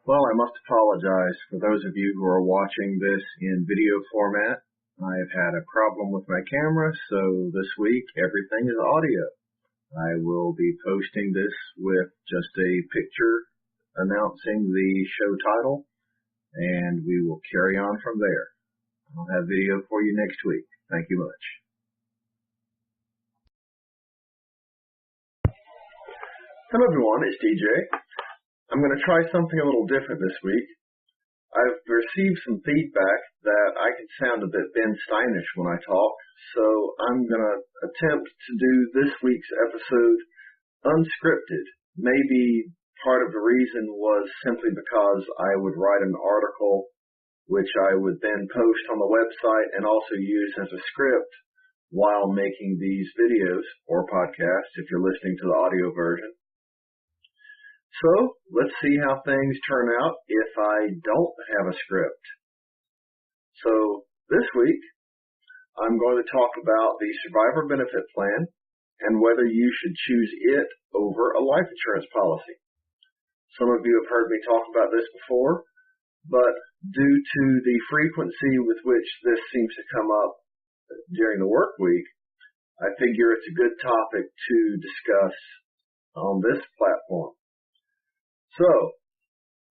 Well, I must apologize for those of you who are watching this in video format. I've had a problem with my camera, so this week everything is audio. I will be posting this with just a picture announcing the show title, and we will carry on from there. I'll have video for you next week. Thank you much. Hello everyone, it's DJ. I'm going to try something a little different this week. I've received some feedback that I can sound a bit Ben Steinish when I talk, so I'm going to attempt to do this week's episode unscripted. Maybe part of the reason was simply because I would write an article which I would then post on the website and also use as a script while making these videos or podcasts if you're listening to the audio version. So, let's see how things turn out if I don't have a script. So, this week, I'm going to talk about the survivor benefit plan and whether you should choose it over a life insurance policy. Some of you have heard me talk about this before, but due to the frequency with which this seems to come up during the work week, I figure it's a good topic to discuss on this platform. So,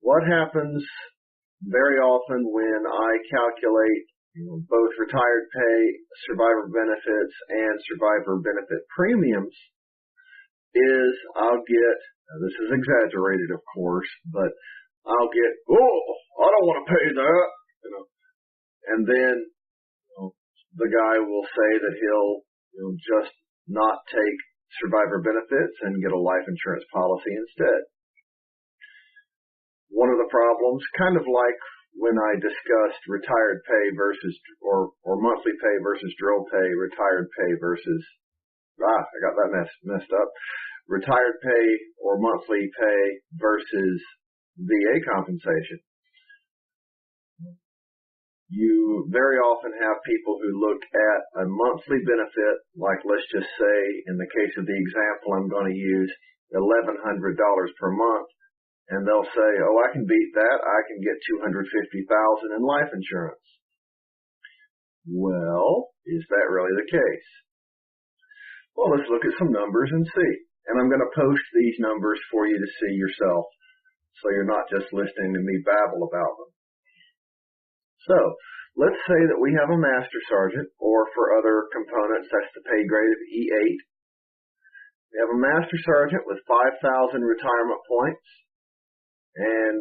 what happens very often when I calculate both retired pay, survivor benefits, and survivor benefit premiums is I'll get, this is exaggerated of course, but I'll get, I don't want to pay that, and then the guy will say that he'll just not take survivor benefits and get a life insurance policy instead. One of the problems, kind of like when I discussed retired pay versus, or monthly pay versus drill pay, retired pay versus, I got that messed up, retired pay or monthly pay versus VA compensation. You very often have people who look at a monthly benefit, like let's just say, in the case of the example I'm going to use, $1,100 per month, and they'll say, I can beat that. I can get $250,000 in life insurance. Well, is that really the case? Well, let's look at some numbers and see. And I'm going to post these numbers for you to see yourself, so you're not just listening to me babble about them. So, let's say that we have a master sergeant, or for other components, that's the pay grade of E8. We have a master sergeant with 5,000 retirement points. And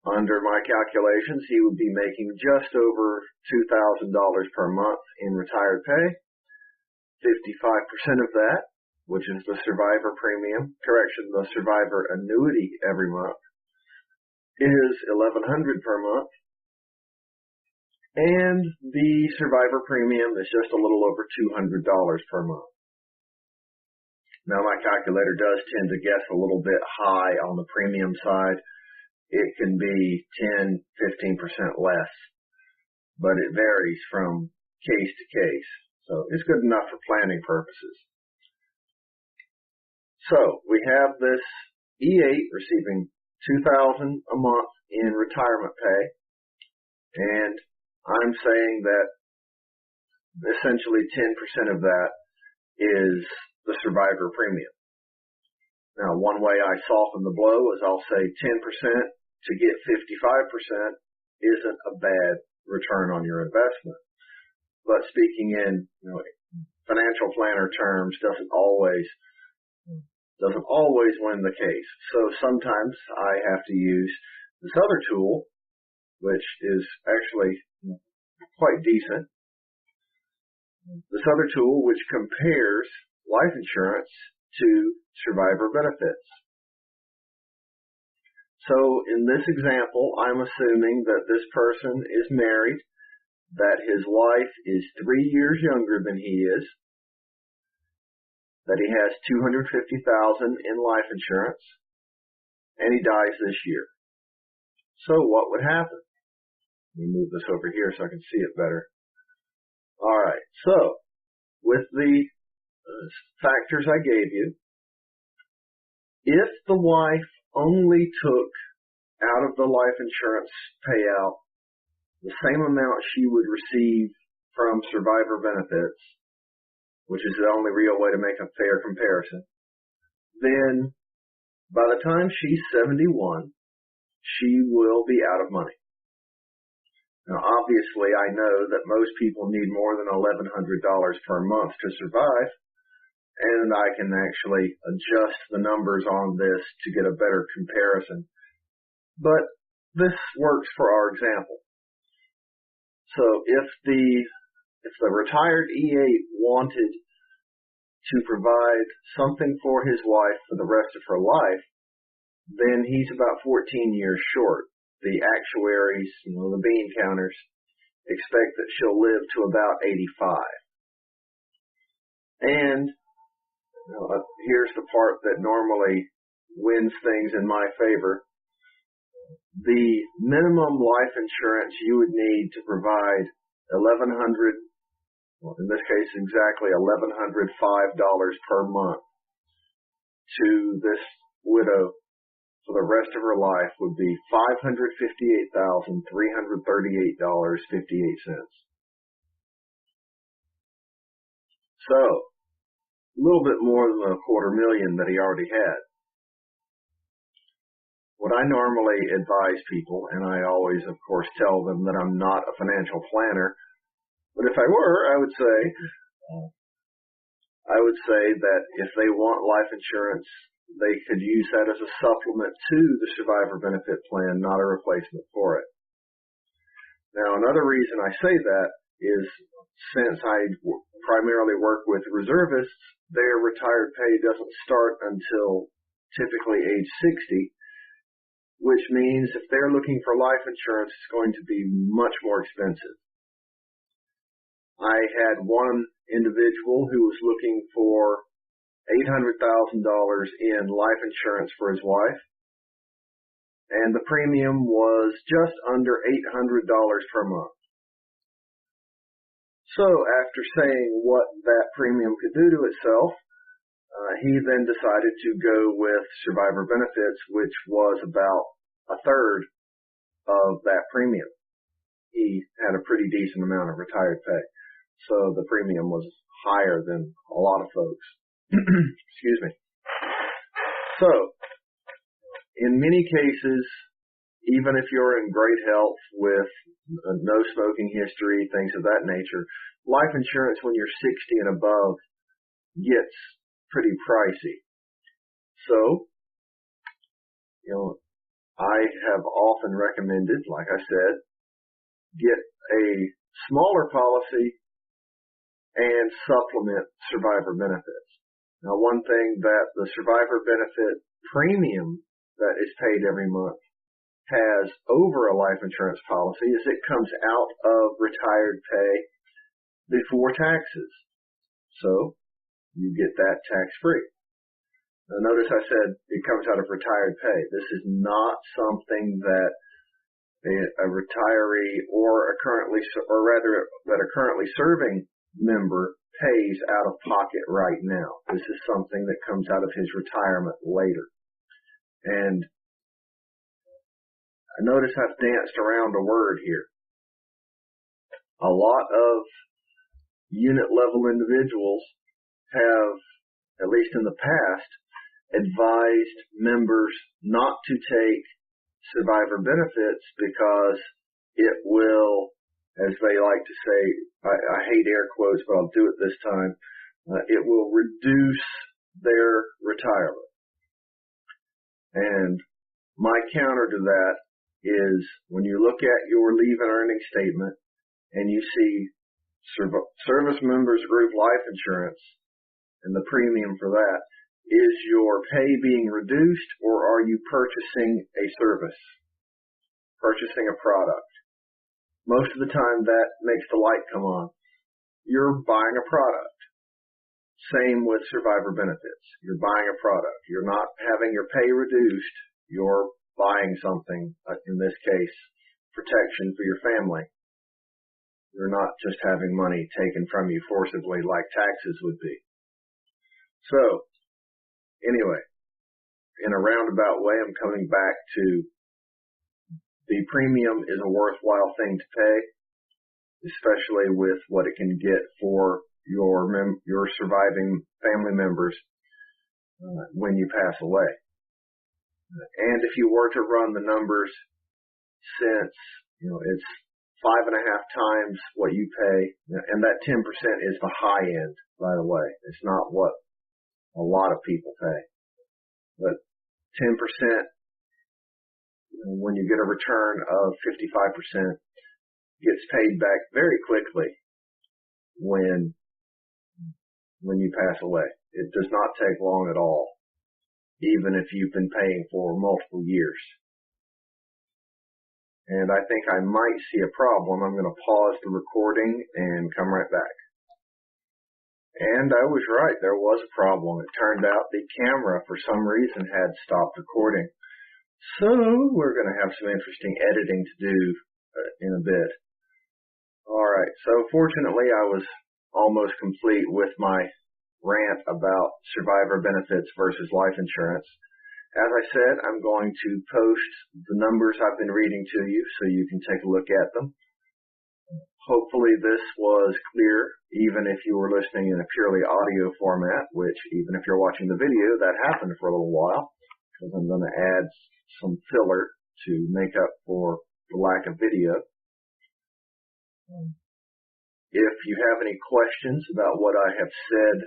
under my calculations, he would be making just over $2,000 per month in retired pay. 55% of that, which is the survivor premium, the survivor annuity every month, is $1,100 per month. And the survivor premium is just a little over $200 per month. Now, my calculator does tend to guess a little bit high on the premium side. It can be 10, 15% less, but it varies from case to case. So it's good enough for planning purposes. So we have this E8 receiving $2,000 a month in retirement pay, and I'm saying that essentially 10% of that is the survivor premium. Now, one way I soften the blow is I'll say 10% to get 55% isn't a bad return on your investment. But speaking in financial planner terms doesn't always win the case. So sometimes I have to use this other tool, which is actually quite decent. This other tool which compares life insurance to survivor benefits. So in this example, I'm assuming that this person is married, that his wife is 3 years younger than he is, that he has $250,000 in life insurance, and he dies this year. So what would happen? Let me move this over here so I can see it better. All right, so with the factors I gave you, if the wife only took out of the life insurance payout the same amount she would receive from survivor benefits, which is the only real way to make a fair comparison, then by the time she's 71, she will be out of money. Now, obviously, I know that most people need more than $1,100 per month to survive, and I can actually adjust the numbers on this to get a better comparison. But this works for our example. So if the retired EA wanted to provide something for his wife for the rest of her life, then he's about 14 years short. The actuaries, the bean counters, expect that she'll live to about 85. And here's the part that normally wins things in my favor. The minimum life insurance you would need to provide in this case exactly $1,105 per month to this widow for the rest of her life would be $558,338.58. So, a little bit more than $250,000 that he already had. What I normally advise people, and I always, of course, tell them that I'm not a financial planner, but if I were, I would say that if they want life insurance, they could use that as a supplement to the survivor benefit plan, not a replacement for it. Now, another reason I say that is since I primarily work with reservists, their retired pay doesn't start until typically age 60, which means if they're looking for life insurance, it's going to be much more expensive. I had one individual who was looking for $800,000 in life insurance for his wife, and the premium was just under $800 per month. So after saying what that premium could do to itself, he then decided to go with survivor benefits, which was about a third of that premium. He had a pretty decent amount of retired pay, so the premium was higher than a lot of folks. Excuse me. So, in many cases, even if you're in great health with no smoking history, things of that nature, life insurance when you're 60 and above gets pretty pricey. So, I have often recommended, like I said, get a smaller policy and supplement survivor benefits. Now, one thing that the survivor benefit premium that is paid every month has over a life insurance policy is it comes out of retired pay before taxes. So, you get that tax-free. Now, notice I said it comes out of retired pay. This is not something that a retiree or a currently serving member pays out of pocket right now. This is something that comes out of his retirement later. And I notice I've danced around a word here. A lot of unit level individuals have, at least in the past, advised members not to take survivor benefits because it will, as they like to say, I hate air quotes, but I'll do it this time, it will reduce their retirement. And my counter to that is when you look at your leave and earning statement and you see service members group life insurance and the premium for that, is your pay being reduced or are you purchasing a service, purchasing a product? Most of the time that makes the light come on. You're buying a product. Same with survivor benefits. You're buying a product. You're not having your pay reduced. You're buying something, in this case, protection for your family. You're not just having money taken from you forcibly like taxes would be. So, anyway, in a roundabout way, I'm coming back to the premium is a worthwhile thing to pay, especially with what it can get for your surviving family members when you pass away. And if you were to run the numbers, since it's 5.5 times what you pay, and that 10% is the high end, by the way. It's not what a lot of people pay, but 10%, when you get a return of 55%, gets paid back very quickly when you pass away. It does not take long at all, even if you've been paying for multiple years. And I think I might see a problem. I'm going to pause the recording and come right back. And I was right. There was a problem. It turned out the camera, for some reason, had stopped recording. So we're going to have some interesting editing to do in a bit. All right. So fortunately, I was almost complete with my rant about survivor benefits versus life insurance. As I said, I'm going to post the numbers I've been reading to you so you can take a look at them. Hopefully this was clear, even if you were listening in a purely audio format, which even if you're watching the video, that happened for a little while, because I'm going to add some filler to make up for the lack of video. If you have any questions about what I have said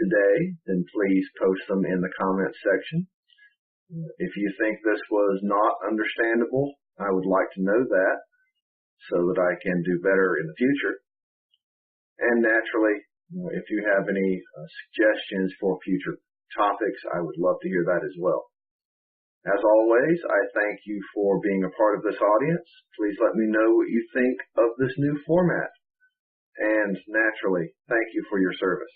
today, then please post them in the comments section. If you think this was not understandable, I would like to know that so that I can do better in the future. And naturally, if you have any suggestions for future topics, I would love to hear that as well. As always, I thank you for being a part of this audience. Please let me know what you think of this new format. And naturally, thank you for your service.